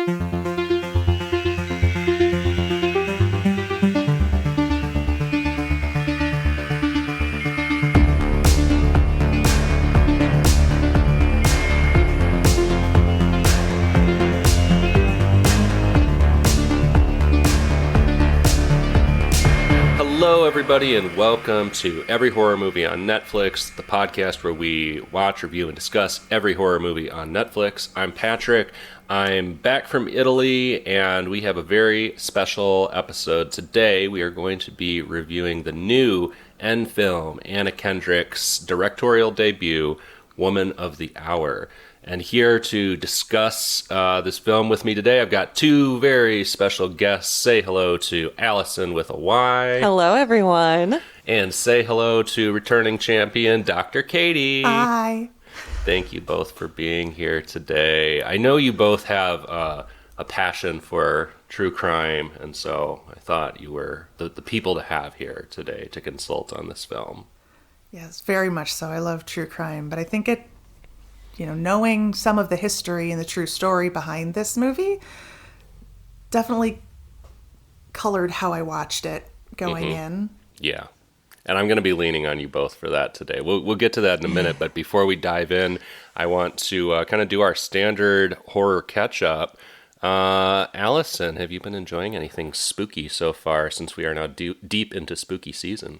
Hello, everybody, and welcome to Every Horror Movie on Netflix, the podcast where we watch, review, and discuss every horror movie on Netflix. I'm Patrick. I'm back from Italy, and we have a very special episode today. We are going to be reviewing the new end film, Anna Kendrick's directorial debut, Woman of the Hour. And here to discuss this film with me today, I've got two very special guests. Say hello to Allyson with a Y. Hello, everyone. And say hello to returning champion, Dr. Katie. Hi. Thank you both for being here today. I know you both have a passion for true crime, and so I thought you were the people to have here today to consult on this film. Yes, very much so. I love true crime, but I think knowing some of the history and the true story behind this movie definitely colored how I watched it going in. Yeah. And I'm going to be leaning on you both for that today. We'll get to that in a minute, but before we dive in, I want to kind of do our standard horror catch-up. Allyson, have you been enjoying anything spooky so far since we are now deep into spooky season?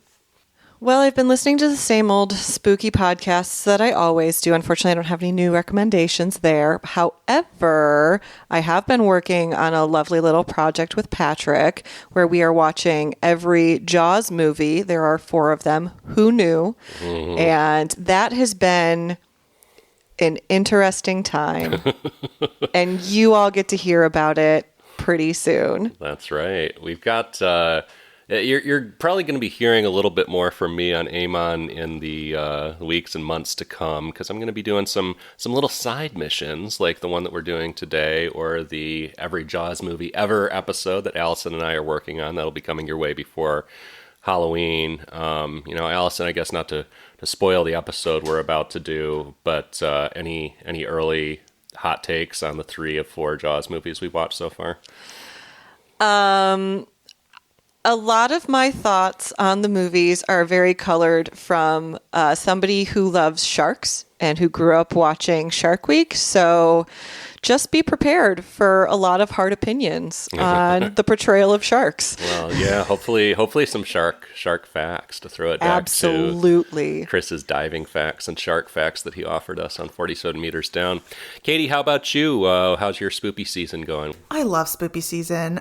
Well, I've been listening to the same old spooky podcasts that I always do. Unfortunately, I don't have any new recommendations there. However, I have been working on a lovely little project with Patrick where we are watching every Jaws movie. There are 4 of them. Who knew? Mm-hmm. And that has been an interesting time. And you all get to hear about it pretty soon. That's right. We've got... You're probably going to be hearing a little bit more from me on Amon in the weeks and months to come, because I'm going to be doing some little side missions, like the one that we're doing today, or the Every Jaws Movie Ever episode that Allyson and I are working on. That'll be coming your way before Halloween. Allyson, I guess not to spoil the episode we're about to do, but any early hot takes on the 3 of 4 Jaws movies we've watched so far? A lot of my thoughts on the movies are very colored from somebody who loves sharks and who grew up watching Shark Week. So just be prepared for a lot of hard opinions on the portrayal of sharks. Well, yeah, hopefully some shark facts to throw it back Absolutely. to Chris's diving facts and shark facts that he offered us on 47 Meters Down. Katie, how about you? How's your spoopy season going? I love spoopy season.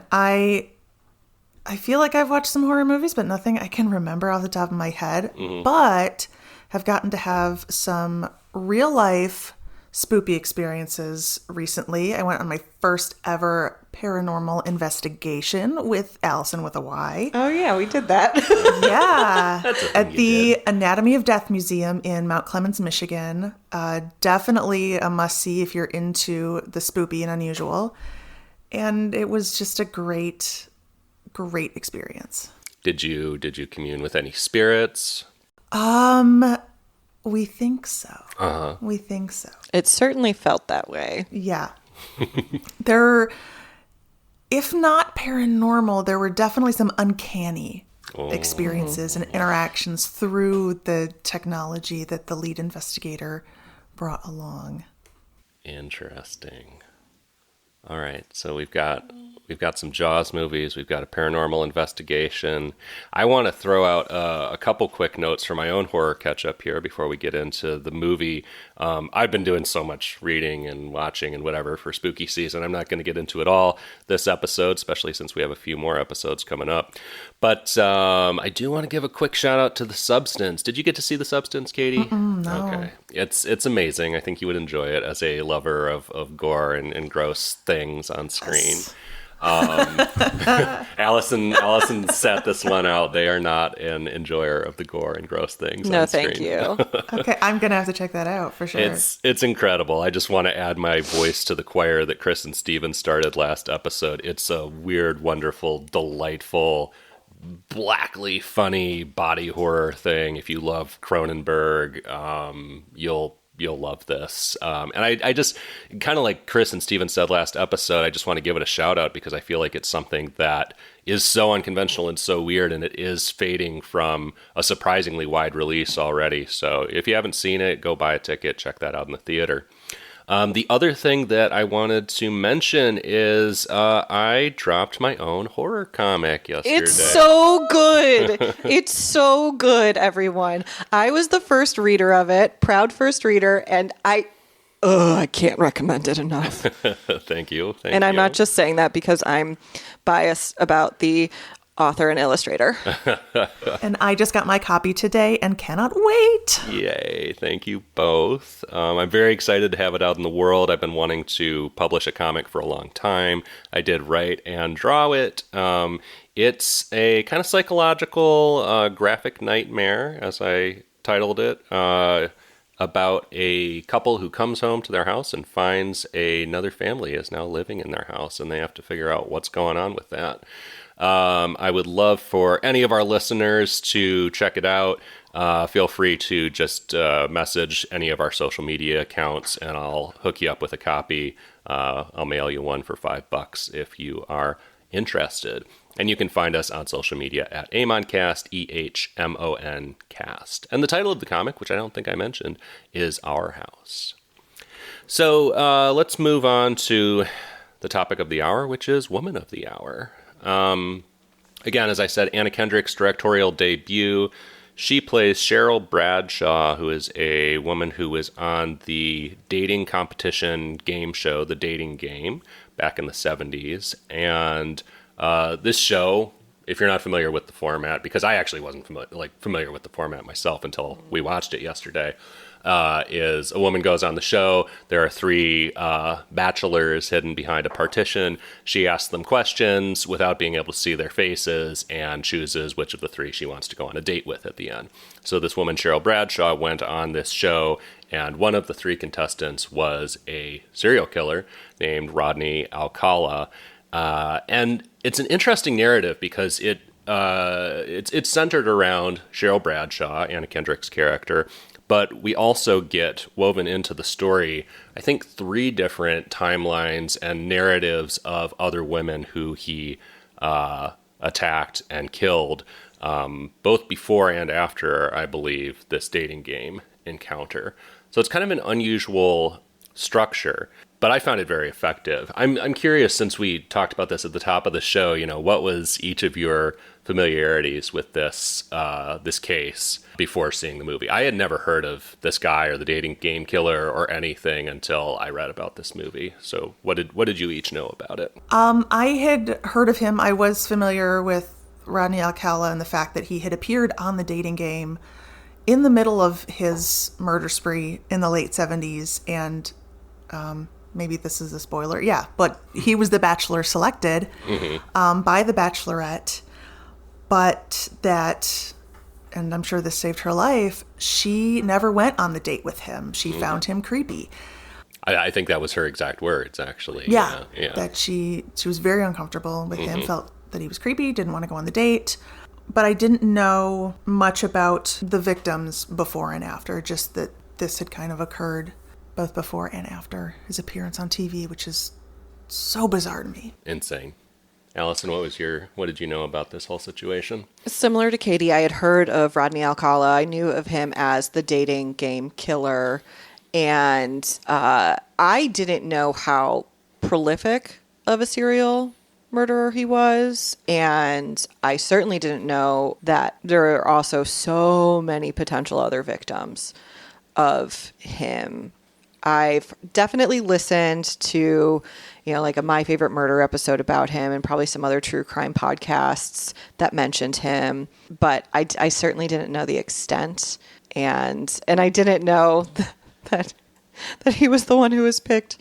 I feel like I've watched some horror movies, but nothing I can remember off the top of my head. Mm-hmm. But have gotten to have some real life spoopy experiences recently. I went on my first ever paranormal investigation with Allyson with a Y. Oh yeah, we did that. Yeah. At the Anatomy of Death Museum in Mount Clemens, Michigan. Definitely a must-see if you're into the spoopy and unusual. And it was just a great experience. Did you commune with any spirits? We think so. Uh-huh. We think so. It certainly felt that way. Yeah. If not paranormal, there were definitely some uncanny experiences and interactions through the technology that the lead investigator brought along. Interesting. All right, so we've got some Jaws movies. We've got a paranormal investigation. I want to throw out a couple quick notes for my own horror catch-up here before we get into the movie. I've been doing so much reading and watching and whatever for spooky season. I'm not going to get into it all this episode, especially since we have a few more episodes coming up. But I do want to give a quick shout-out to The Substance. Did you get to see The Substance, Katie? No. Okay. It's amazing. I think you would enjoy it as a lover of gore and gross things on screen. Yes. Allyson set this one out. They are not an enjoyer of the gore and gross things. No, on thank screen. you. Okay, I'm gonna have to check that out for sure. It's incredible. I just want to add my voice to the choir that Chris and Steven started last episode. It's a weird, wonderful, delightful, blackly funny body horror thing. If you love Cronenberg, you'll you'll love this. And I just, kind of like Chris and Steven said last episode, I just want to give it a shout out because I feel like it's something that is so unconventional and so weird, and it is fading from a surprisingly wide release already. So if you haven't seen it, go buy a ticket, check that out in the theater. The other thing that I wanted to mention is I dropped my own horror comic yesterday. It's so good. It's so good, everyone. I was the first reader of it, proud first reader, and I can't recommend it enough. Thank you. And I'm not just saying that because I'm biased about the author and illustrator. And I just got my copy today and cannot wait. Yay. Thank you both. I'm very excited to have it out in the world. I've been wanting to publish a comic for a long time. I did write and draw it. It's a kind of psychological graphic nightmare, as I titled it, about a couple who comes home to their house and finds another family is now living in their house, and they have to figure out what's going on with that. I would love for any of our listeners to check it out. Feel free to just message any of our social media accounts, and I'll hook you up with a copy. I'll mail you one for $5 if you are interested. And you can find us on social media at Amoncast, EHMON cast. And the title of the comic, which I don't think I mentioned, is Our House. So let's move on to the topic of the hour, which is Woman of the Hour. Again, as I said, Anna Kendrick's directorial debut. She plays Cheryl Bradshaw, who is a woman who was on the dating competition game show, The Dating Game, back in the 70s. And this show, if you're not familiar with the format, because I actually wasn't familiar with the format myself until we watched it yesterday, is a woman goes on the show. There are 3 bachelors hidden behind a partition. She asks them questions without being able to see their faces and chooses which of the 3 she wants to go on a date with at the end. So this woman, Cheryl Bradshaw, went on this show, and one of the 3 contestants was a serial killer named Rodney Alcala. And it's an interesting narrative because it's centered around Cheryl Bradshaw, Anna Kendrick's character, but we also get woven into the story, I think, 3 different timelines and narratives of other women who he attacked and killed, both before and after, I believe, this dating game encounter. So it's kind of an unusual structure, but I found it very effective. I'm curious, since we talked about this at the top of the show, what was each of your familiarities with this case before seeing the movie? I had never heard of this guy or the dating game killer or anything until I read about this movie. So what did you each know about it? I had heard of him. I was familiar with Rodney Alcala and the fact that he had appeared on The Dating Game in the middle of his murder spree in the late 70s, and maybe this is a spoiler. Yeah, but he was the bachelor selected by the Bachelorette. But that, and I'm sure this saved her life, she never went on the date with him. She found him creepy. I think that was her exact words, actually. Yeah. That she was very uncomfortable with him, felt that he was creepy, didn't want to go on the date. But I didn't know much about the victims before and after, just that this had kind of occurred both before and after his appearance on TV, which is so bizarre to me. Insane. Allyson, what did you know about this whole situation? Similar to Katie, I had heard of Rodney Alcala. I knew of him as the dating game killer. And I didn't know how prolific of a serial murderer he was. And I certainly didn't know that there are also so many potential other victims of him. I've definitely listened to, like a My Favorite Murder episode about him and probably some other true crime podcasts that mentioned him. But I certainly didn't know the extent. And I didn't know that he was the one who was picked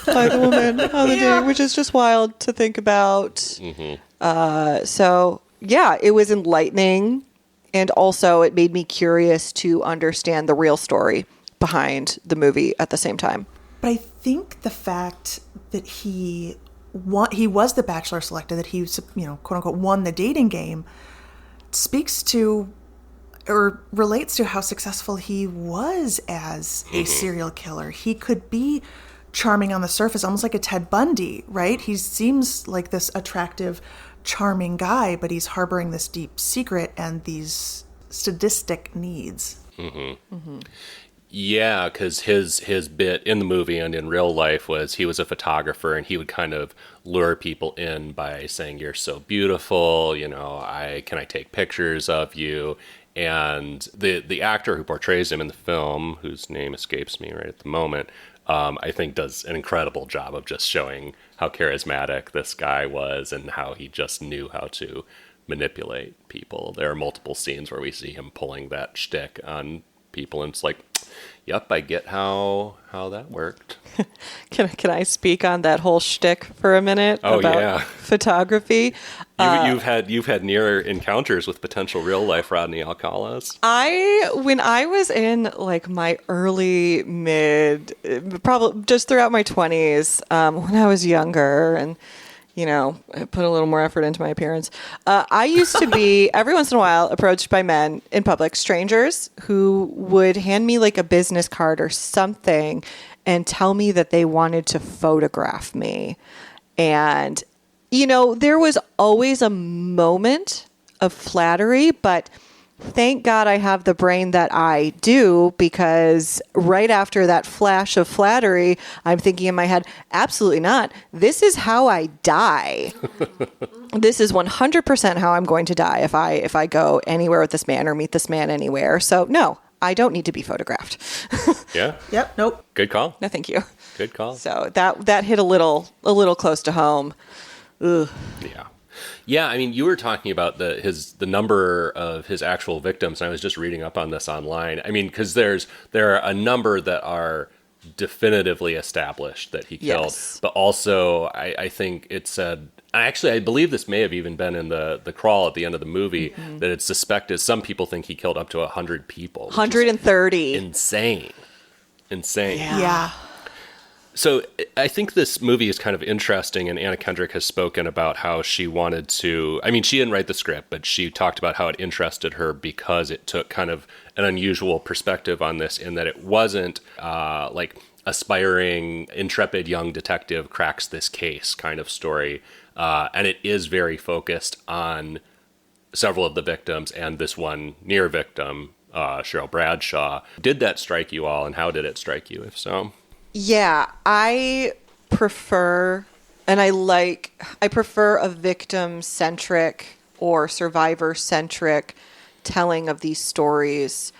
by the woman on the day, which is just wild to think about. So, yeah, it was enlightening. And also it made me curious to understand the real story behind the movie at the same time. But I think the fact that he was the bachelor selected, that he, quote unquote, won the dating game, speaks to or relates to how successful he was as a serial killer. He could be charming on the surface, almost like a Ted Bundy, right? He seems like this attractive, charming guy, but he's harboring this deep secret and these sadistic needs. Yeah, because his bit in the movie and in real life was he was a photographer, and he would kind of lure people in by saying, "You're so beautiful, can I take pictures of you?" And the actor who portrays him in the film, whose name escapes me right at the moment, I think does an incredible job of just showing how charismatic this guy was and how he just knew how to manipulate people. There are multiple scenes where we see him pulling that shtick on people, and it's like, yep, I get how that worked. Can I speak on that whole shtick for a minute about photography? You've had near encounters with potential real life Rodney Alcalas. When I was in like my early probably just throughout my 20s, when I was younger and I put a little more effort into my appearance. I used to be, every once in a while, approached by men in public, strangers, who would hand me like a business card or something and tell me that they wanted to photograph me. And, there was always a moment of flattery, but thank God I have the brain that I do, because right after that flash of flattery, I'm thinking in my head, absolutely not. This is how I die. This is 100% how I'm going to die if I go anywhere with this man or meet this man anywhere. So no, I don't need to be photographed. Yeah. Yep. Nope. Good call. No, thank you. Good call. So that hit a little close to home. Ugh. Yeah. Yeah, I mean, you were talking about the number of his actual victims, and I was just reading up on this online. I mean, because there are a number that are definitively established that he killed, yes. But also I think it said, actually, I believe this may have even been in the crawl at the end of the movie, that it's suspected. Some people think he killed up to 100 people. 130. Insane. Yeah. So I think this movie is kind of interesting, and Anna Kendrick has spoken about how she wanted to, I mean, she didn't write the script, but she talked about how it interested her because it took kind of an unusual perspective on this, in that it wasn't like aspiring, intrepid young detective cracks this case kind of story. And it is very focused on several of the victims and this one near victim, Cheryl Bradshaw. Did that strike you all, and how did it strike you, if so? Yeah, I prefer a victim-centric or survivor-centric telling of these stories.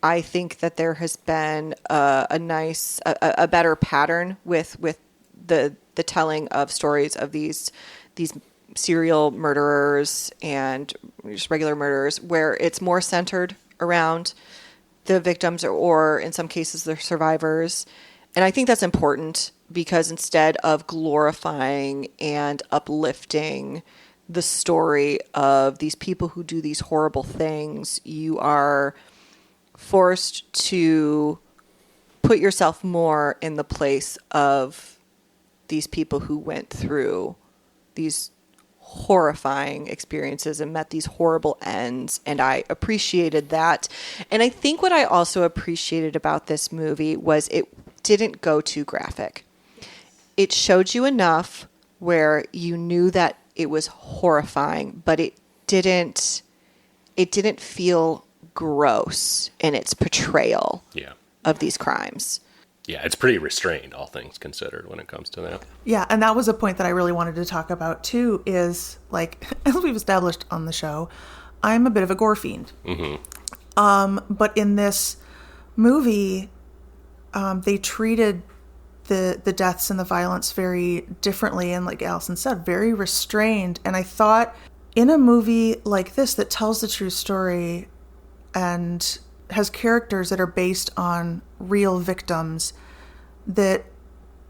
I think that there has been a better pattern with the telling of stories of these serial murderers and just regular murderers, where it's more centered around the victims or in some cases the survivors. And I think that's important, because instead of glorifying and uplifting the story of these people who do these horrible things, you are forced to put yourself more in the place of these people who went through these horrifying experiences and met these horrible ends. And I appreciated that. And I think what I also appreciated about this movie was it didn't go too graphic. It showed you enough where you knew that it was horrifying, but it didn't feel gross in its portrayal of these crimes. Yeah, it's pretty restrained, all things considered, when it comes to that. Yeah, and that was a point that I really wanted to talk about too, is like, as we've established on the show, I'm a bit of a gore fiend. But in this movie, they treated the deaths and the violence very differently, and like Allyson said, very restrained. And I thought, in a movie like this that tells the true story and has characters that are based on real victims, that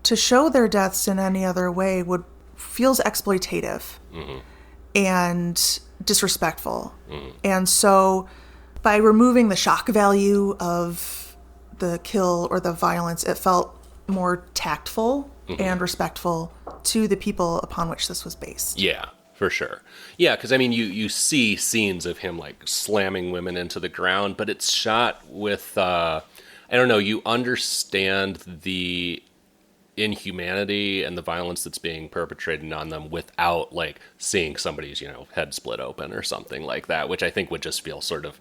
to show their deaths in any other way feels exploitative and disrespectful. And so by removing the shock value of the kill or the violence, it felt more tactful and respectful to the people upon which this was based. Yeah. For sure. Yeah, because I mean, you see scenes of him like slamming women into the ground, but it's shot with, I don't know, you understand the inhumanity and the violence that's being perpetrated on them without like seeing somebody's, head split open or something like that, which I think would just feel sort of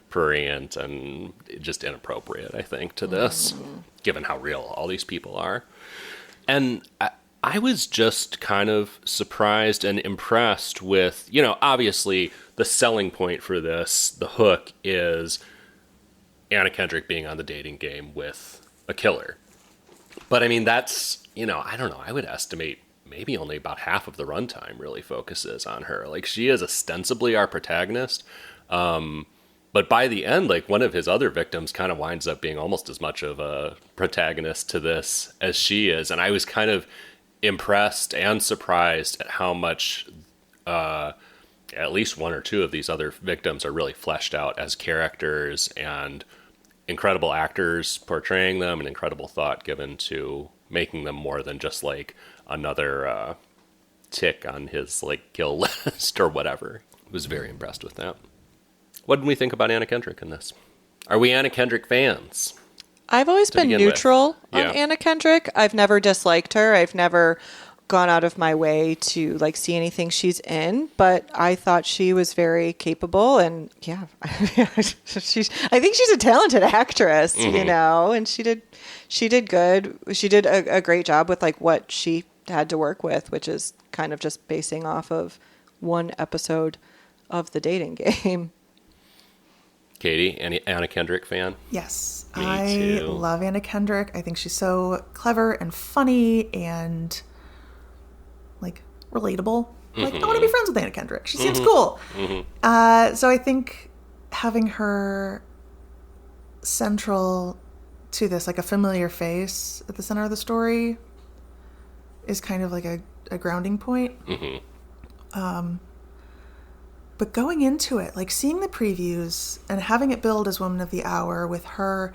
prurient and just inappropriate, I think, to this, given how real all these people are. And I was just kind of surprised and impressed with, obviously the selling point for this, the hook is Anna Kendrick being on the dating game with a killer. But I mean, that's, I don't know, I would estimate maybe only about half of the runtime really focuses on her. Like, she is ostensibly our protagonist. But by the end, like, one of his other victims kind of winds up being almost as much of a protagonist to this as she is. And I was kind of impressed and surprised at how much at least one or two of these other victims are really fleshed out as characters, and incredible actors portraying them, and incredible thought given to making them more than just like another tick on his like kill list or whatever. I was very impressed with that. What did we think about Anna Kendrick in this? Are we Anna Kendrick fans? I've always been neutral on Yeah. Anna Kendrick. I've never disliked her. I've never gone out of my way to like see anything she's in, but I thought she was very capable, and yeah, I think she's a talented actress, and she did good. She did a great job with like what she had to work with, which is kind of just basing off of one episode of The Dating Game. Katie, Anna Kendrick fan? Yes. Me I too. love Anna Kendrick. I think she's so clever and funny and like relatable. Like, I want to be friends with Anna Kendrick. She seems cool. So I think having her central to this, like a familiar face at the center of the story, is kind of like a grounding point. But going into it, like seeing the previews and having it billed as Woman of the Hour with her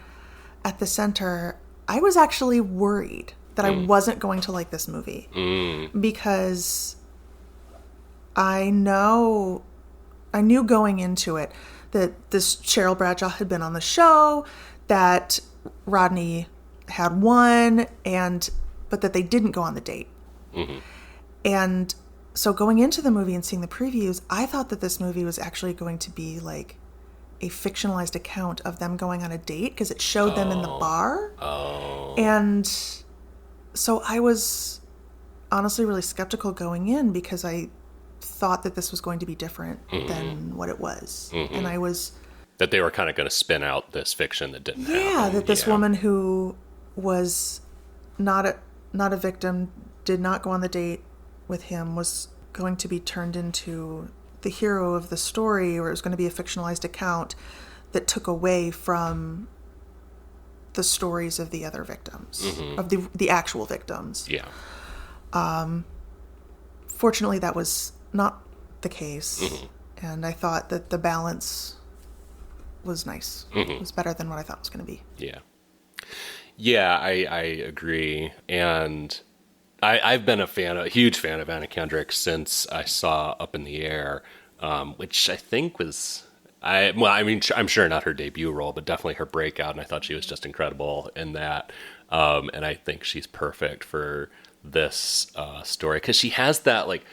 at the center, I was actually worried that I wasn't going to like this movie. Because I knew going into it that this Cheryl Bradshaw had been on the show, that Rodney had won, but that they didn't go on the date. And so going into the movie and seeing the previews, I thought that this movie was actually going to be like a fictionalized account of them going on a date, because it showed them in the bar. And so I was honestly really skeptical going in, because I thought that this was going to be different than what it was. And I was... That they were kind of going to spin out this fiction that didn't happen. Yeah, that this woman who was not a victim, did not go on the date with him, was going to be turned into the hero of the story, or it was going to be a fictionalized account that took away from the stories of the other victims, of the actual victims. Yeah. Fortunately, that was not the case, and I thought that the balance was nice. It was better than what I thought it was going to be. Yeah. Yeah, I agree. And I've been a huge fan of Anna Kendrick since I saw Up in the Air, which I think was, I'm sure not her debut role, but definitely her breakout. And I thought she was just incredible in that. And I think she's perfect for this story, because she has that, like,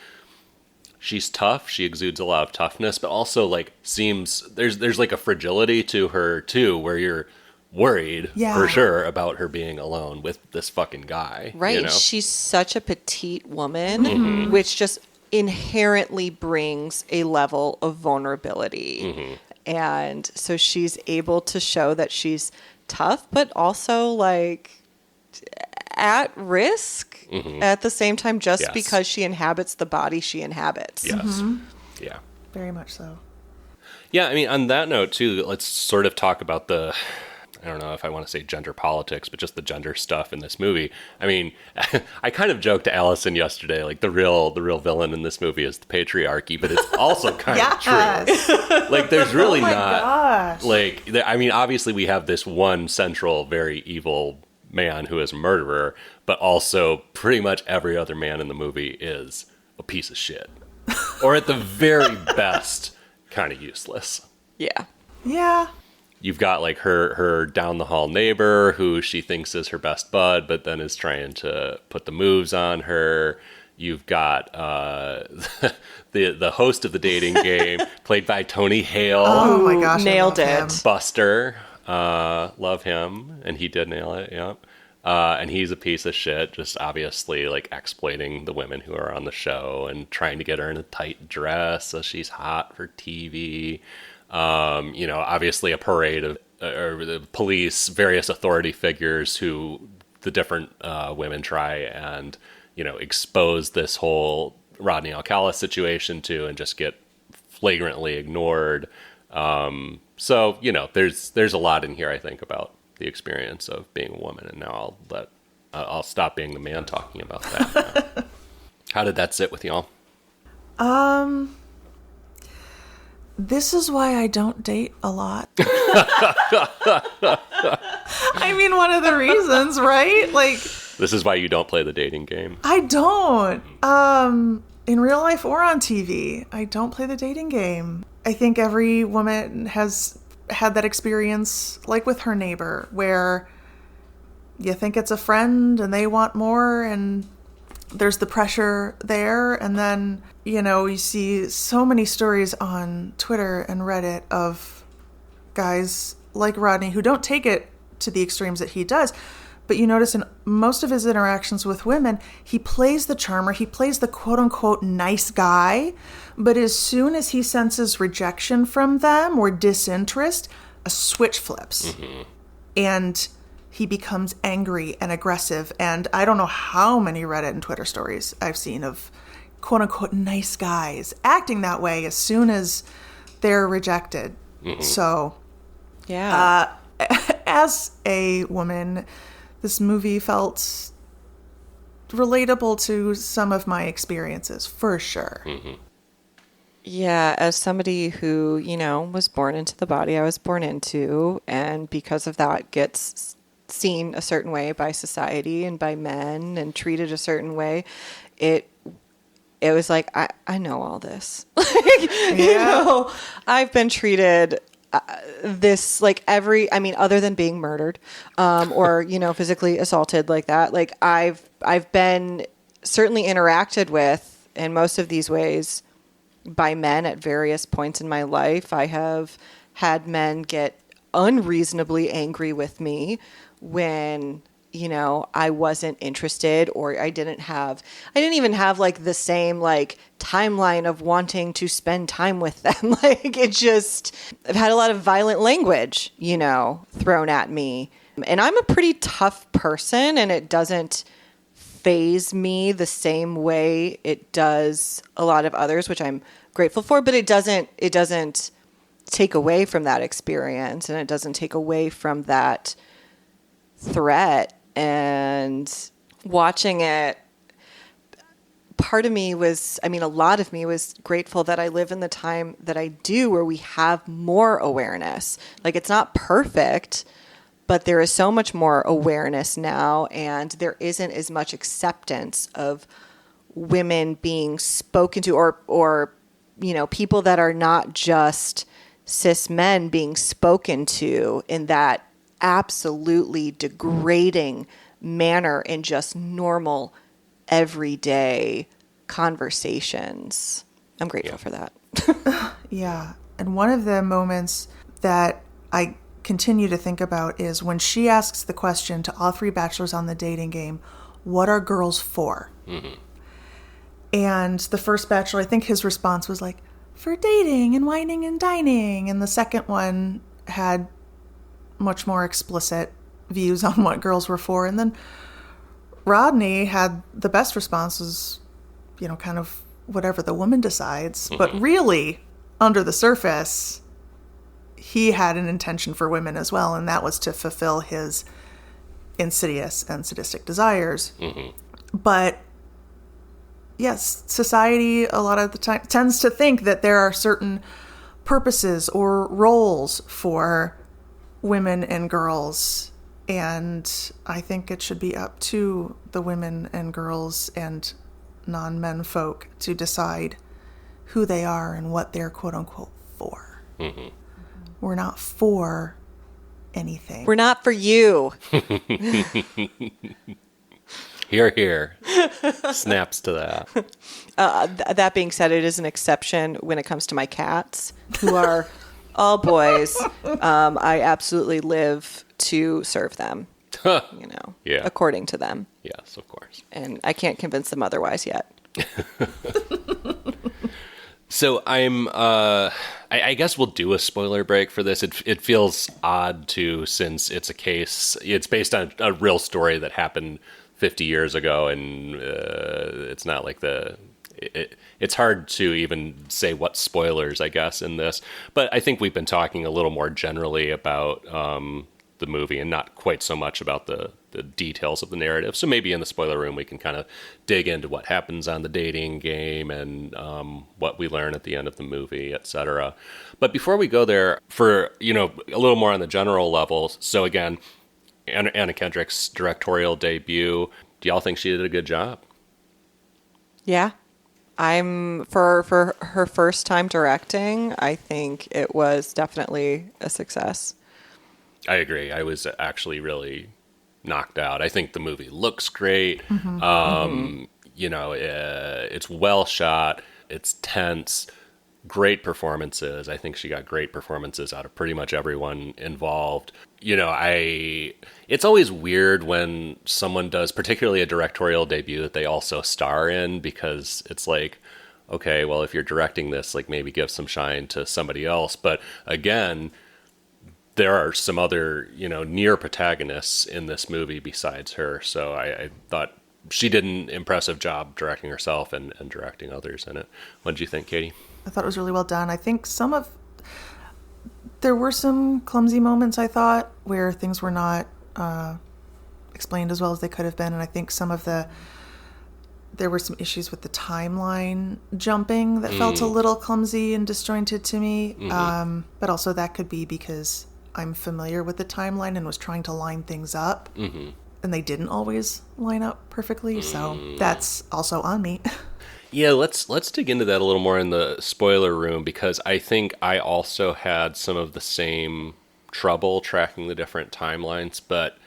she's tough. She exudes a lot of toughness, but also like there's like a fragility to her too, where you're worried for sure about her being alone with this fucking guy. Right. She's such a petite woman, which just inherently brings a level of vulnerability. And so she's able to show that she's tough, but also like at risk at the same time, just because she inhabits the body she inhabits. Yes. Yeah. Very much so. Yeah. I mean, on that note too, let's sort of talk about I don't know if I want to say gender politics, but just the gender stuff in this movie. I mean, I kind of joked to Allyson yesterday, like the real villain in this movie is the patriarchy, but it's also kind of true. Like, there's really Gosh. like, I mean, obviously we have this one central, very evil man who is a murderer, but also pretty much every other man in the movie is a piece of shit. or at the very best, kind of useless. Yeah. Yeah. You've got like her down the hall neighbor who she thinks is her best bud, but then is trying to put the moves on her. You've got the host of the dating game, played by Tony Hale. Oh my gosh, nailed I love it. him. Buster, love him, and he did nail it. Yeah, and he's a piece of shit, just obviously like exploiting the women who are on the show and trying to get her in a tight dress so she's hot for TV. Obviously a parade of or the police, various authority figures who the different women try and expose this whole Rodney Alcala situation to, and just get flagrantly ignored. So there's a lot in here, I think, about the experience of being a woman, and now I'll stop being the man talking about that. How did that sit with y'all? This is why I don't date a lot. I mean, one of the reasons, right? Like, This is why you don't play the dating game. I don't. In real life or on TV, I don't play the dating game. I think every woman has had that experience, like with her neighbor, where you think it's a friend and they want more, and there's the pressure there. And then, you see so many stories on Twitter and Reddit of guys like Rodney who don't take it to the extremes that he does. But you notice in most of his interactions with women, he plays the charmer, he plays the quote-unquote nice guy, but as soon as he senses rejection from them or disinterest, a switch flips. Mm-hmm. And he becomes angry and aggressive. And I don't know how many Reddit and Twitter stories I've seen of quote-unquote nice guys acting that way as soon as they're rejected. Mm-hmm. So, yeah. As a woman, this movie felt relatable to some of my experiences, for sure. Mm-hmm. Yeah, as somebody who, was born into the body I was born into, and because of that gets seen a certain way by society and by men and treated a certain way, it was like, I know all this. I've been treated this like other than being murdered or physically assaulted like that, like I've been certainly interacted with in most of these ways by men at various points in my life. I have had men get unreasonably angry with me when I wasn't interested, or I didn't even have like the same like timeline of wanting to spend time with them. Like I've had a lot of violent language, thrown at me, and I'm a pretty tough person, and it doesn't faze me the same way it does a lot of others, which I'm grateful for, but it doesn't take away from that experience, and it doesn't take away from that threat. And watching it, a lot of me was grateful that I live in the time that I do, where we have more awareness. Like, it's not perfect, but there is so much more awareness now, and there isn't as much acceptance of women being spoken to, or people that are not just cis men being spoken to in that absolutely degrading manner in just normal, everyday conversations. I'm grateful for that. Yeah. And one of the moments that I continue to think about is when she asks the question to all three bachelors on the dating game, what are girls for? Mm-hmm. And the first bachelor, I think his response was like, for dating and whining and dining. And the second one had much more explicit views on what girls were for. And then Rodney had the best responses, kind of whatever the woman decides. Mm-hmm. But really, under the surface, he had an intention for women as well, and that was to fulfill his insidious and sadistic desires. Mm-hmm. But yes, society a lot of the time tends to think that there are certain purposes or roles for women and girls, and I think it should be up to the women and girls and non-men folk to decide who they are and what they're quote unquote for. Mm-hmm. We're not for anything. We're not for you. Hear, hear. Snaps to that. That being said, it is an exception when it comes to my cats, who are all boys. I absolutely live to serve them, Yeah. according to them. Yes, of course. And I can't convince them otherwise yet. So I guess we'll do a spoiler break for this. It feels odd to, since it's based on a real story that happened 50 years ago, and it's not like it's hard to even say what spoilers, I guess, in this. But I think we've been talking a little more generally about the movie and not quite so much about the details of the narrative. So maybe in the spoiler room we can kind of dig into what happens on the dating game and what we learn at the end of the movie, etc. But before we go there, for a little more on the general level, so again, Anna Kendrick's directorial debut, do y'all think she did a good job? Yeah. I'm for her first time directing, I think it was definitely a success. I agree. I was actually really knocked out. I think the movie looks great. It's well shot. It's tense. Great performances. I think she got great performances out of pretty much everyone involved. It's always weird when someone does, particularly a directorial debut, that they also star in, because it's like, okay, well, if you're directing this, like, maybe give some shine to somebody else. But again, there are some other, near protagonists in this movie besides her. So I thought she did an impressive job directing herself and directing others in it. What did you think, Katie? I thought it was really well done. I think there were some clumsy moments, I thought, where things were not explained as well as they could have been. And I think there were some issues with the timeline jumping that felt a little clumsy and disjointed to me. But also that could be because I'm familiar with the timeline and was trying to line things up. And they didn't always line up perfectly. So that's also on me. Yeah, let's dig into that a little more in the spoiler room, because I think I also had some of the same trouble tracking the different timelines, but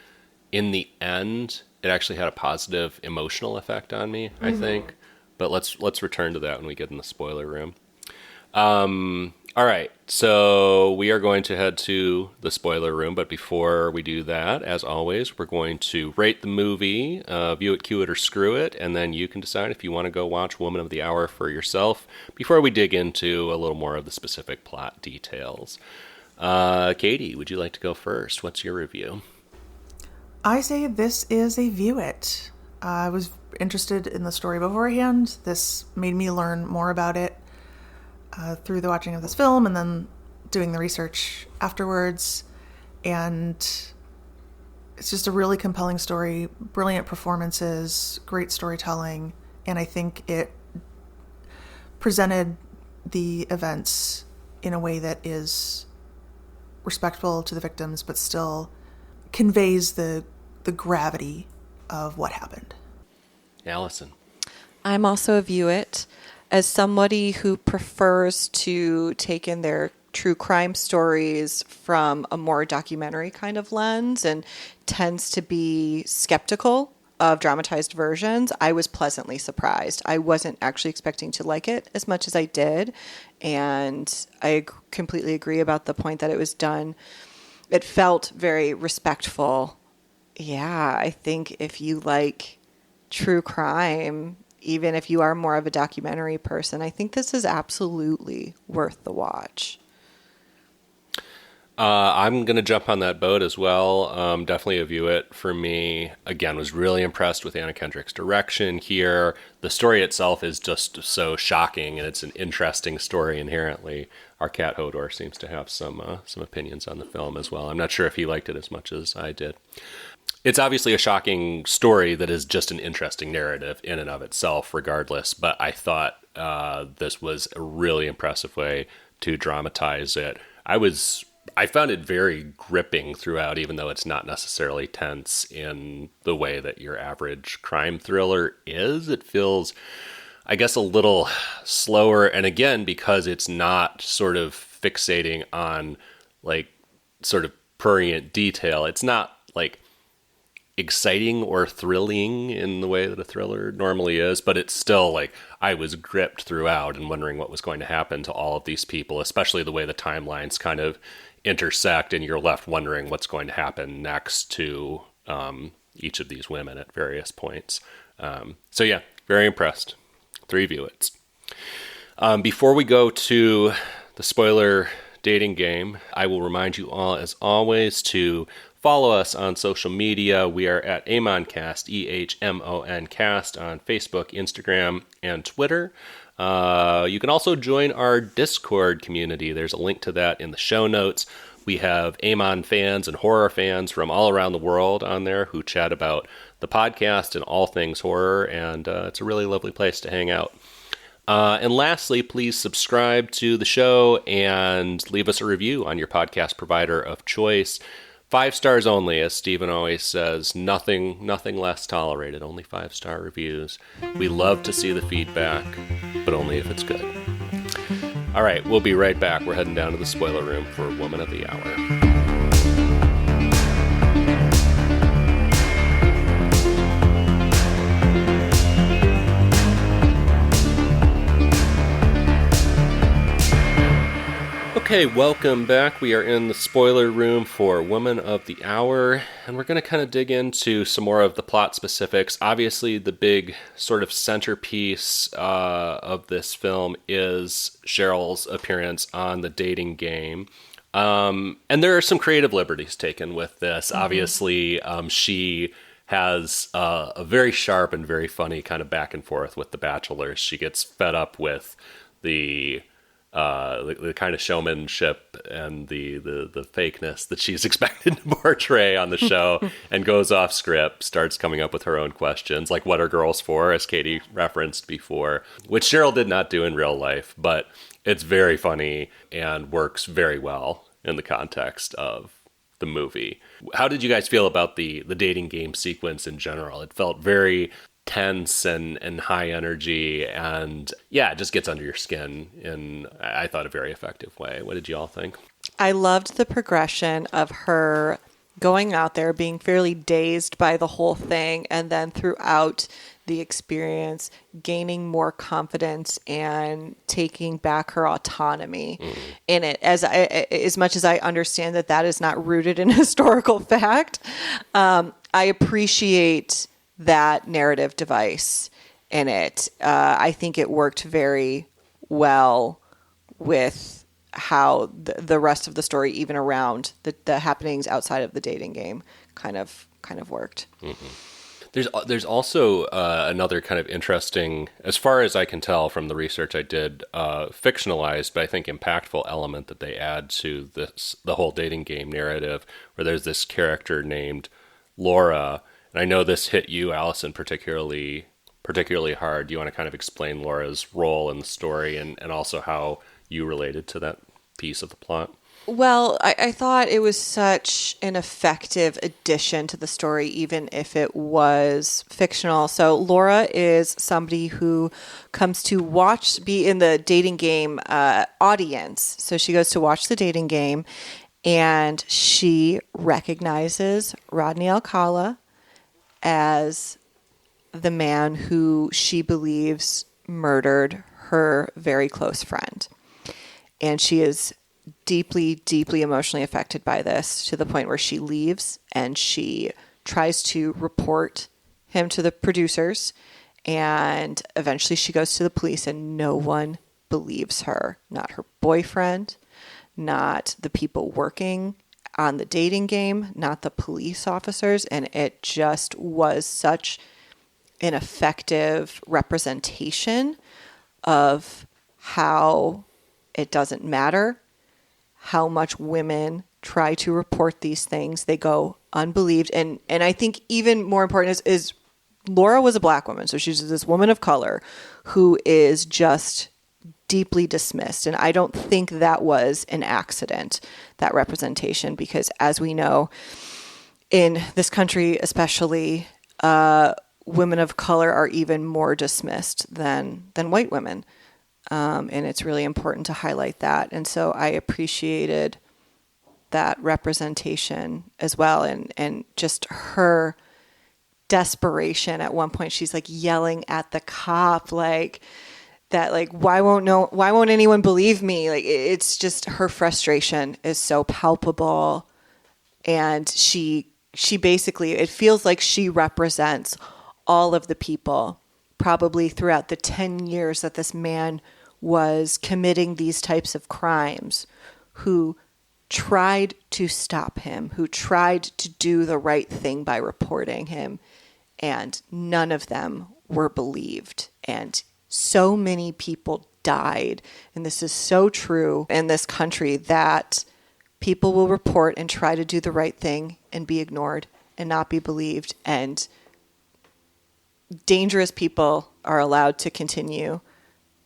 in the end, it actually had a positive emotional effect on me, I think. But let's return to that when we get in the spoiler room. All right, so we are going to head to the spoiler room, but before we do that, as always, we're going to rate the movie, view it, cue it, or screw it, and then you can decide if you want to go watch Woman of the Hour for yourself before we dig into a little more of the specific plot details. Katie, would you like to go first? What's your review? I say this is a view it. I was interested in the story beforehand. This made me learn more about it through the watching of this film and then doing the research afterwards. And it's just a really compelling story, brilliant performances, great storytelling. And I think it presented the events in a way that is respectful to the victims, but still conveys the gravity of what happened. Allyson. I'm also a view it. As somebody who prefers to take in their true crime stories from a more documentary kind of lens and tends to be skeptical of dramatized versions, I was pleasantly surprised. I wasn't actually expecting to like it as much as I did. And I completely agree about the point that it was done. It felt very respectful. Yeah, I think if you like true crime, even if you are more of a documentary person, I think this is absolutely worth the watch. I'm going to jump on that boat as well. Definitely a view it for me. Again, was really impressed with Anna Kendrick's direction here. The story itself is just so shocking, and it's an interesting story inherently. Our cat Hodor seems to have some opinions on the film as well. I'm not sure if he liked it as much as I did. It's obviously a shocking story that is just an interesting narrative in and of itself, regardless. But I thought this was a really impressive way to dramatize it. I found it very gripping throughout, even though it's not necessarily tense in the way that your average crime thriller is. It feels, I guess, a little slower. And again, because it's not sort of fixating on like sort of prurient detail, it's not like exciting or thrilling in the way that a thriller normally is, but it's still like I was gripped throughout and wondering what was going to happen to all of these people, especially the way the timelines kind of intersect and you're left wondering what's going to happen next to each of these women at various points. So yeah, very impressed. 3 view-its. Before we go to the spoiler dating game, I will remind you all, as always, to follow us on social media. We are at Amoncast, EHMON on Facebook, Instagram, and Twitter. You can also join our Discord community. There's a link to that in the show notes. We have Amon fans and horror fans from all around the world on there who chat about the podcast and all things horror, and it's a really lovely place to hang out. And lastly, please subscribe to the show and leave us a review on your podcast provider of choice. 5 stars only, as Stephen always says. Nothing less tolerated. Only 5-star reviews. We love to see the feedback, but only if it's good. All right, we'll be right back. We're heading down to the spoiler room for Woman of the Hour. Okay, welcome back. We are in the spoiler room for Woman of the Hour, and we're going to kind of dig into some more of the plot specifics. Obviously, the big sort of centerpiece of this film is Cheryl's appearance on the dating game. And there are some creative liberties taken with this. Mm-hmm. Obviously, she has a very sharp and very funny kind of back and forth with the bachelors. She gets fed up with the kind of showmanship and the fakeness that she's expected to portray on the show and goes off script, starts coming up with her own questions, like what are girls for, as Katie referenced before, which Cheryl did not do in real life, but it's very funny and works very well in the context of the movie. How did you guys feel about the dating game sequence in general? It felt very tense and high energy, and yeah, it just gets under your skin in, I thought, a very effective way. What did you all think? I loved the progression of her going out there, being fairly dazed by the whole thing, and then throughout the experience, gaining more confidence and taking back her autonomy in it. As much as I understand that is not rooted in historical fact, I appreciate that narrative device in it. I think it worked very well with how the rest of the story, even around the happenings outside of the dating game, kind of worked. Mm-hmm. There's also another kind of interesting, as far as I can tell from the research I did, fictionalized, but I think impactful element that they add to the whole dating game narrative, where there's this character named Laura. And I know this hit you, Allyson, particularly hard. Do you want to kind of explain Laura's role in the story and also how you related to that piece of the plot? Well, I thought it was such an effective addition to the story, even if it was fictional. So Laura is somebody who comes to be in the dating game audience. So she goes to watch the dating game, and she recognizes Rodney Alcala as the man who she believes murdered her very close friend. And she is deeply, deeply emotionally affected by this, to the point where she leaves and she tries to report him to the producers. And eventually she goes to the police, and no one believes her. Not her boyfriend, not the people working on the dating game, not the police officers. And it just was such an effective representation of how it doesn't matter how much women try to report these things. They go unbelieved. And I think even more important is Laura was a black woman. So she's this woman of color who is just deeply dismissed. And I don't think that was an accident, that representation, because as we know, in this country especially, women of color are even more dismissed than white women. And it's really important to highlight that. And so I appreciated that representation as well. And just her desperation at one point, she's like yelling at the cop, like that, like, why won't anyone believe me? Like, it's just, her frustration is so palpable. And she basically, it feels like she represents all of the people probably throughout the 10 years that this man was committing these types of crimes, who tried to stop him, who tried to do the right thing by reporting him, and none of them were believed. And so many people died. And this is so true in this country, that people will report and try to do the right thing and be ignored and not be believed. And dangerous people are allowed to continue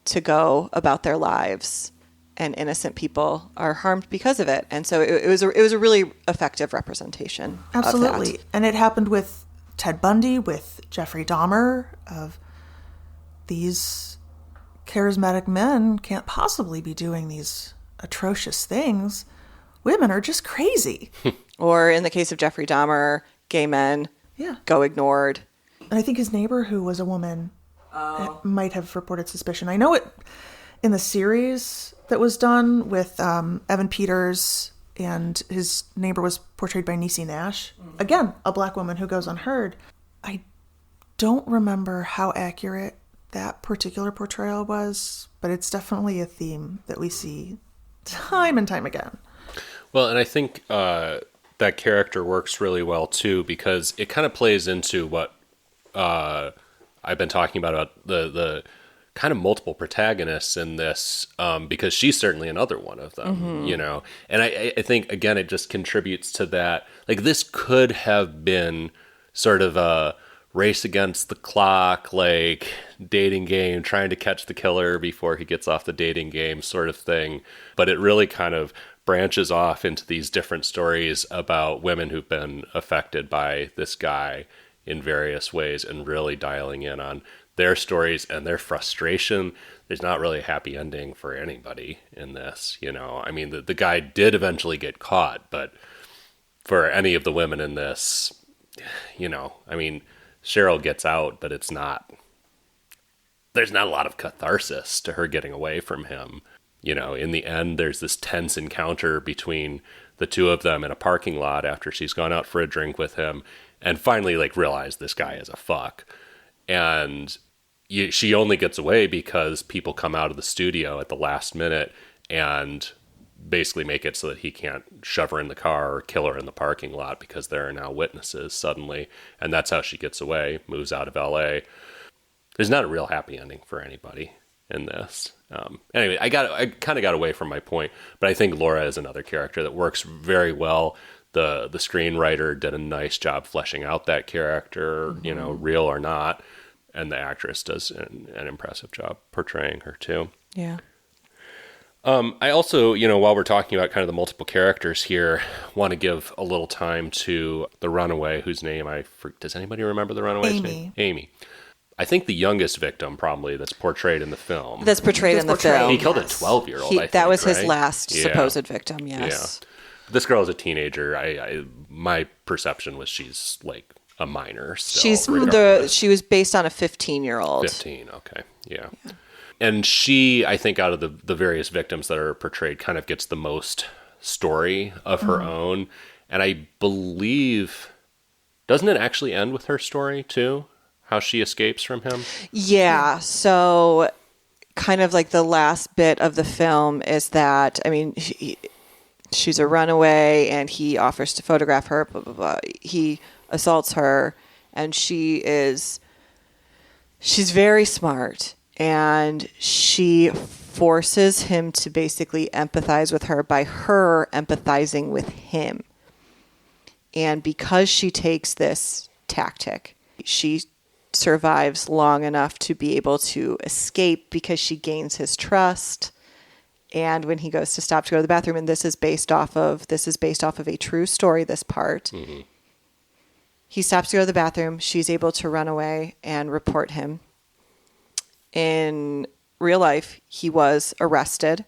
to go about their lives, and innocent people are harmed because of it. And so it was a really effective representation. Absolutely. Of that. And it happened with Ted Bundy, with Jeffrey Dahmer, of these charismatic men can't possibly be doing these atrocious things. Women are just crazy. Or in the case of Jeffrey Dahmer, gay men go ignored. And I think his neighbor, who was a woman, might have reported suspicion. I know it in the series that was done with Evan Peters, and his neighbor was portrayed by Niecy Nash. Again, a black woman who goes unheard. I don't remember how accurate that particular portrayal was, but it's definitely a theme that we see time and time again. Well, and I think that character works really well too, because it kind of plays into what I've been talking about the kind of multiple protagonists in this, because she's certainly another one of them, you know? And I think, again, it just contributes to that. Like, this could have been sort of a race against the clock, like dating game, trying to catch the killer before he gets off the dating game sort of thing. But it really kind of branches off into these different stories about women who've been affected by this guy in various ways, and really dialing in on their stories and their frustration. There's not really a happy ending for anybody in this, you know. I mean, the guy did eventually get caught, but for any of the women in this, you know, I mean, Cheryl gets out, but there's not a lot of catharsis to her getting away from him. You know, in the end, there's this tense encounter between the two of them in a parking lot after she's gone out for a drink with him, and finally, like, realized this guy is a fuck. And she only gets away because people come out of the studio at the last minute and basically make it so that he can't shove her in the car or kill her in the parking lot, because there are now witnesses suddenly. And that's how she gets away, moves out of LA. There's not a real happy ending for anybody in this. Anyway, I kind of got away from my point, but I think Laura is another character that works very well. The screenwriter did a nice job fleshing out that character, you know, real or not. And the actress does an impressive job portraying her too. Yeah. I also, you know, while we're talking about kind of the multiple characters here, want to give a little time to the runaway, whose name does anybody remember the runaway's name? Amy. I think the youngest victim probably that's portrayed in the film. That's portrayed in the film. He killed a 12-year-old, I think, that was right? his last supposed victim, yes. Yeah. This girl is a teenager. My perception was she's like a minor still. She was based on a 15-year-old. 15, okay. Yeah. And she, I think, out of the various victims that are portrayed, kind of gets the most story of her own. And I believe, doesn't it actually end with her story too? How she escapes from him? Yeah. So kind of like the last bit of the film is that, I mean, she's a runaway and he offers to photograph her, blah, blah, blah. He assaults her, and she's very smart, and she forces him to basically empathize with her by her empathizing with him. And because she takes this tactic, she survives long enough to be able to escape because she gains his trust. And when he goes to stop to go to the bathroom, and this is based off of a true story, this part. He stops to go to the bathroom. She's able to run away and report him. In real life, he was arrested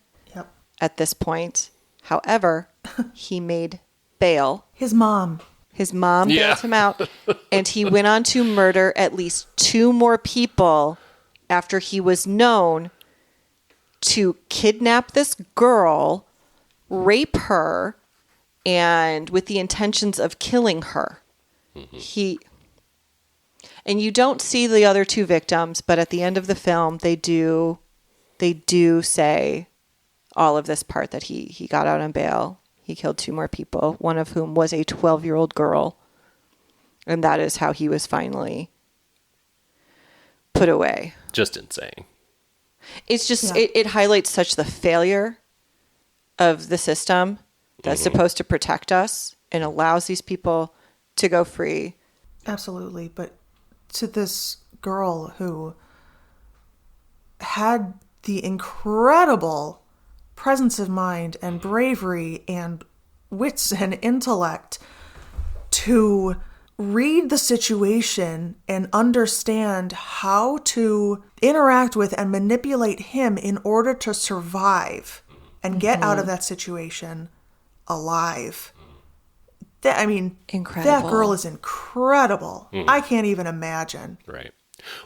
at this point. However, he made bail. His mom Bailed him out. And he went on to murder at least 2 more people after he was known to kidnap this girl, rape her, and with the intentions of killing her. And you don't see the other 2 victims, but at the end of the film, they do say all of this part that he got out on bail. He killed 2 more people, one of whom was a 12-year-old girl. And that is how he was finally put away. Just insane. It's just, it highlights such the failure of the system that's supposed to protect us and allows these people to go free. Absolutely. But to this girl who had the incredible presence of mind and bravery and wits and intellect to read the situation and understand how to interact with and manipulate him in order to survive and get out of that situation alive. Incredible. That girl is incredible. I can't even imagine. Right.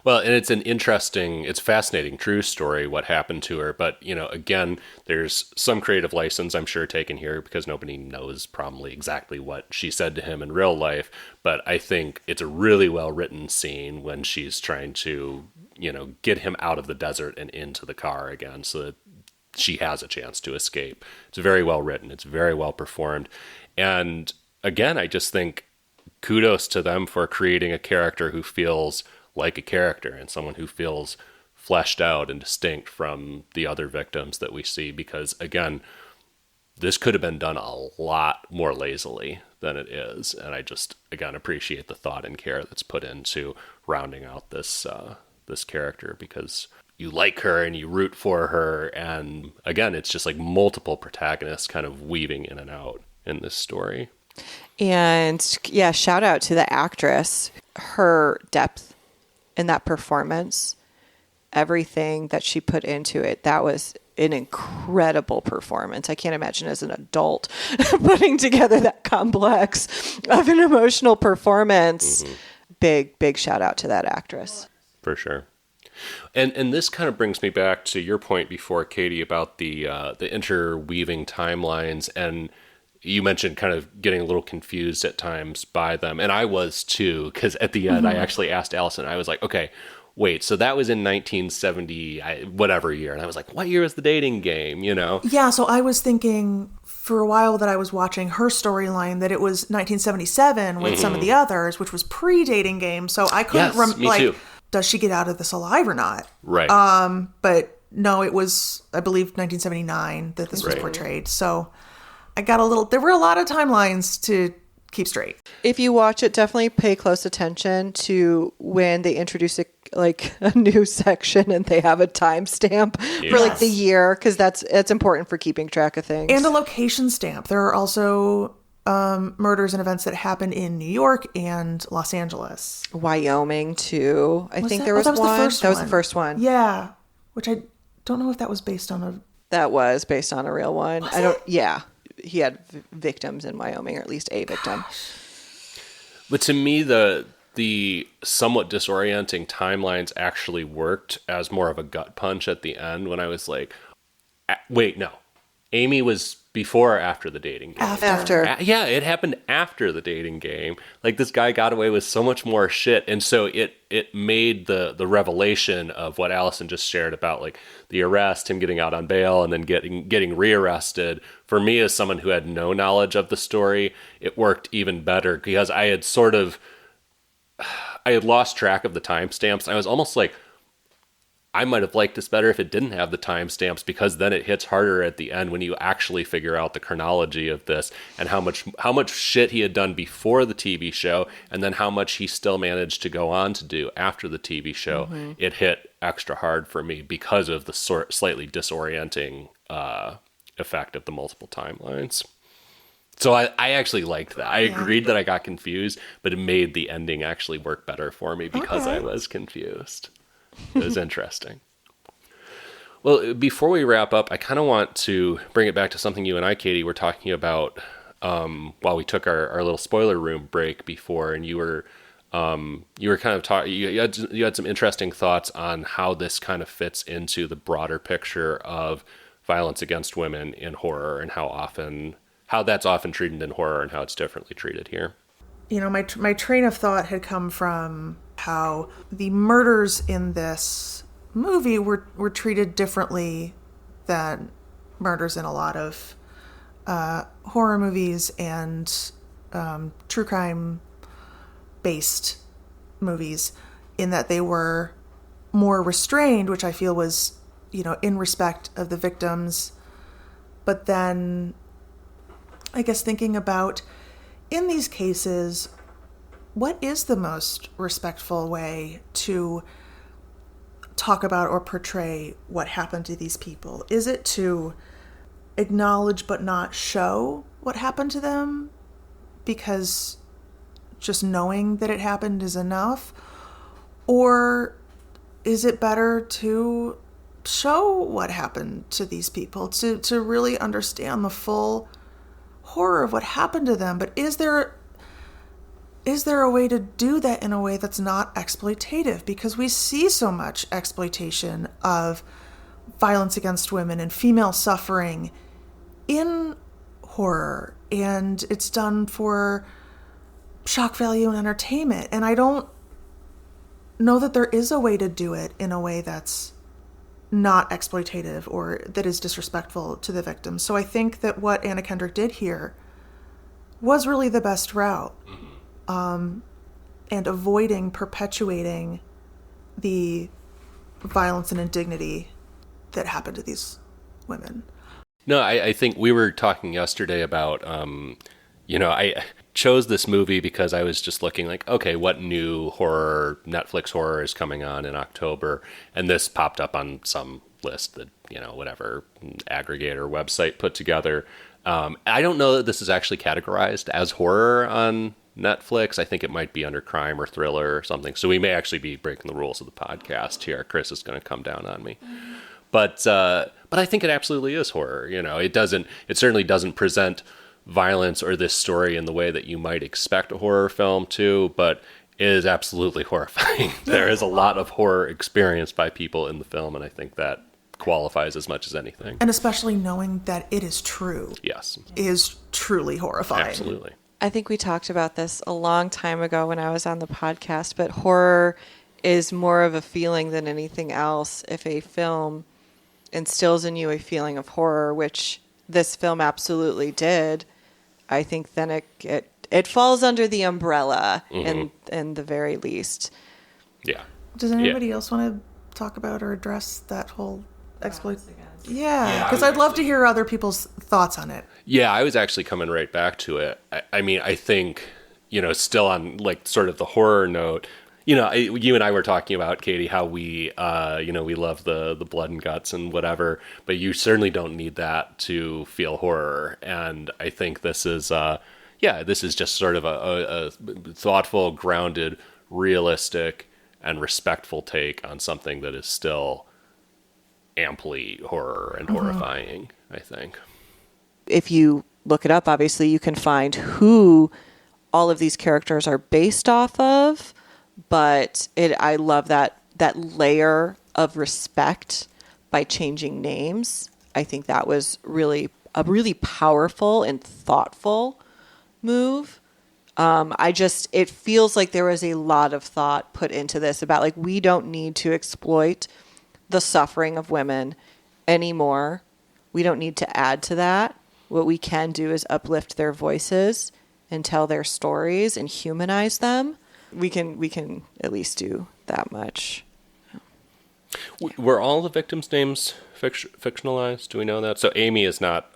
Well, and it's fascinating, true story, what happened to her. But, again, there's some creative license, I'm sure, taken here because nobody knows probably exactly what she said to him in real life. But I think it's a really well-written scene when she's trying to, get him out of the desert and into the car again so that she has a chance to escape. It's very well written. It's very well performed. And again, I just think kudos to them for creating a character who feels like a character and someone who feels fleshed out and distinct from the other victims that we see. Because again, this could have been done a lot more lazily than it is. And I just, again, appreciate the thought and care that's put into rounding out this character, because you like her and you root for her. And again, it's just like multiple protagonists kind of weaving in and out in this story. And yeah, shout out to the actress, her depth in that performance, everything that she put into it. That was an incredible performance. I can't imagine as an adult putting together that complex of an emotional performance. Big shout out to that actress. For sure. And this kind of brings me back to your point before, Katie, about the interweaving timelines. And you mentioned kind of getting a little confused at times by them. And I was too, because at the end, I actually asked Allyson, I was like, okay, wait, so that was in 1970, whatever year. And I was like, what year is the dating game, Yeah, so I was thinking for a while that I was watching her storyline that it was 1977 with some of the others, which was pre-dating game. So I couldn't me too. Does she get out of this alive or not? Right. But no, it was, I believe, 1979 that this was portrayed. So there were a lot of timelines to keep straight. If you watch it, definitely pay close attention to when they introduce a new section and they have a timestamp for the year, because that's important for keeping track of things. And a location stamp. There are also murders and events that happen in New York and Los Angeles. Wyoming, too. I think there was that was one. The first that was one. the first one. Yeah. Which I don't know if that was based on a... That was based on a real one. Was it? Yeah. He had victims in Wyoming, or at least a victim. But to me, the somewhat disorienting timelines actually worked as more of a gut punch at the end when I was like, wait, no. Amy was before or after the dating game? After. Yeah, it happened after the dating game. Like, this guy got away with so much more shit. And so it made the revelation of what Allyson just shared about, like, the arrest, him getting out on bail, and then getting rearrested. For me, as someone who had no knowledge of the story, it worked even better, because I had lost track of the timestamps. I was almost like, I might have liked this better if it didn't have the timestamps, because then it hits harder at the end when you actually figure out the chronology of this and how much shit he had done before the TV show, and then how much he still managed to go on to do after the TV show. It hit extra hard for me because of the slightly disorienting effect of the multiple timelines. So I actually liked that. I agreed that I got confused, but it made the ending actually work better for me because I was confused. It was interesting. Well, before we wrap up, I kind of want to bring it back to something you and I, Katie, were talking about while we took our little spoiler room break before, and you were kind of talking. You had some interesting thoughts on how this kind of fits into the broader picture of violence against women in horror, and how that's often treated in horror and how it's differently treated here. You know, my train of thought had come from how the murders in this movie were treated differently than murders in a lot of horror movies and true crime based movies, in that they were more restrained, which I feel was, you know, in respect of the victims. But then I guess thinking about, in these cases, what is the most respectful way to talk about or portray what happened to these people? Is it to acknowledge but not show what happened to them because just knowing that it happened is enough? Or is it better to show what happened to these people, to really understand the full horror of what happened to them? But is there a way to do that in a way that's not exploitative? Because we see so much exploitation of violence against women and female suffering in horror, and it's done for shock value and entertainment. And I don't know that there is a way to do it in a way that's not exploitative or that is disrespectful to the victims. So I think that what Anna Kendrick did here was really the best route, and avoiding perpetuating the violence and indignity that happened to these women. No, I think we were talking yesterday about, I chose this movie because I was just looking like, okay, what new Netflix horror is coming on in October? And this popped up on some list that, whatever aggregator website put together. I don't know that this is actually categorized as horror on Netflix. I think it might be under crime or thriller or something. So we may actually be breaking the rules of the podcast here. Chris is going to come down on me. But I think it absolutely is horror. It certainly doesn't present violence or this story in the way that you might expect a horror film to, but it is absolutely horrifying. There is a lot of horror experienced by people in the film, and I think that qualifies as much as anything. And especially knowing that it is true. Yes. Is truly horrifying. Absolutely. I think we talked about this a long time ago when I was on the podcast, but horror is more of a feeling than anything else. If a film instills in you a feeling of horror, which this film absolutely did, I think then it falls under the umbrella in the very least. Yeah. Does anybody else want to talk about or address that whole exploit? Yeah, because I'd love to hear other people's thoughts on it. Yeah, I was actually coming right back to it. I think, still on like sort of the horror note, you and I were talking about, Katie, how we love the blood and guts and whatever, but you certainly don't need that to feel horror. And I think this is just sort of a thoughtful, grounded, realistic, and respectful take on something that is still amply horror and horrifying, I think. If you look it up, obviously you can find who all of these characters are based off of. But I love that layer of respect by changing names. I think that was a really powerful and thoughtful move. It feels like there was a lot of thought put into this about like, we don't need to exploit the suffering of women anymore. We don't need to add to that. What we can do is uplift their voices and tell their stories and humanize them. We can at least do that much. Were all the victims' names fictionalized? Do we know that? So Amy is not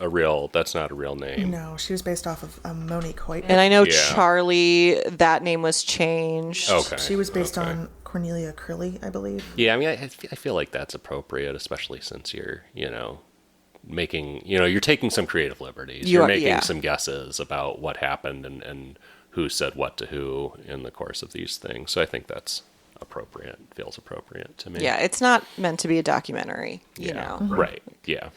that's not a real name. No, she was based off of Monique Hoyt. And I know Charlie, that name was changed. Okay. She was based on Cornelia Curley, I believe. Yeah, I feel like that's appropriate, especially since you're, making, you're taking some creative liberties. You You're are, making yeah. some guesses about what happened and who said what to who in the course of these things. So I think that's appropriate, feels appropriate to me. Yeah, it's not meant to be a documentary, you know. Right. Yeah.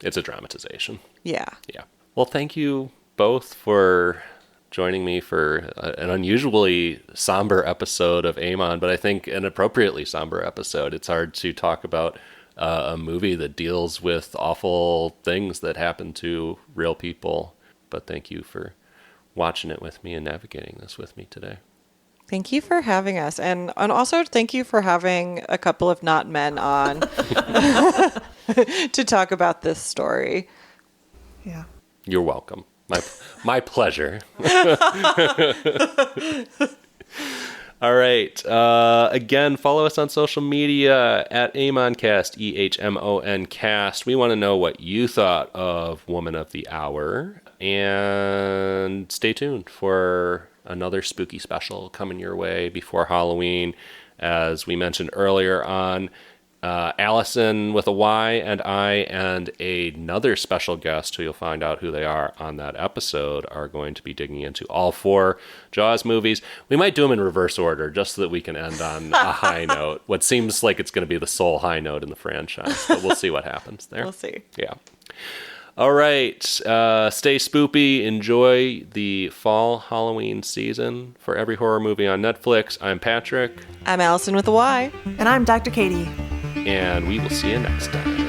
It's a dramatization. Yeah. Yeah. Well, thank you both for joining me for an unusually somber episode of Amon, but I think an appropriately somber episode. It's hard to talk about a movie that deals with awful things that happen to real people. But thank you for watching it with me and navigating this with me today. Thank you for having us. And also thank you for having a couple of not men on to talk about this story. Yeah. You're welcome. My pleasure. All right. Again, follow us on social media at AmonCast, EHMONcast. We want to know what you thought of Woman of the Hour. And stay tuned for another spooky special coming your way before Halloween. As we mentioned earlier on, Allyson with a Y and I and another special guest who you'll find out who they are on that episode are going to be digging into all 4 Jaws movies. We might do them in reverse order just so that we can end on a high note. What seems like it's going to be the sole high note in the franchise, but we'll see what happens there. We'll see. Yeah. All right. Stay spoopy. Enjoy the fall Halloween season. For every horror movie on Netflix, I'm Patrick. I'm Allyson with a Y. And I'm Dr. Katie. And we will see you next time.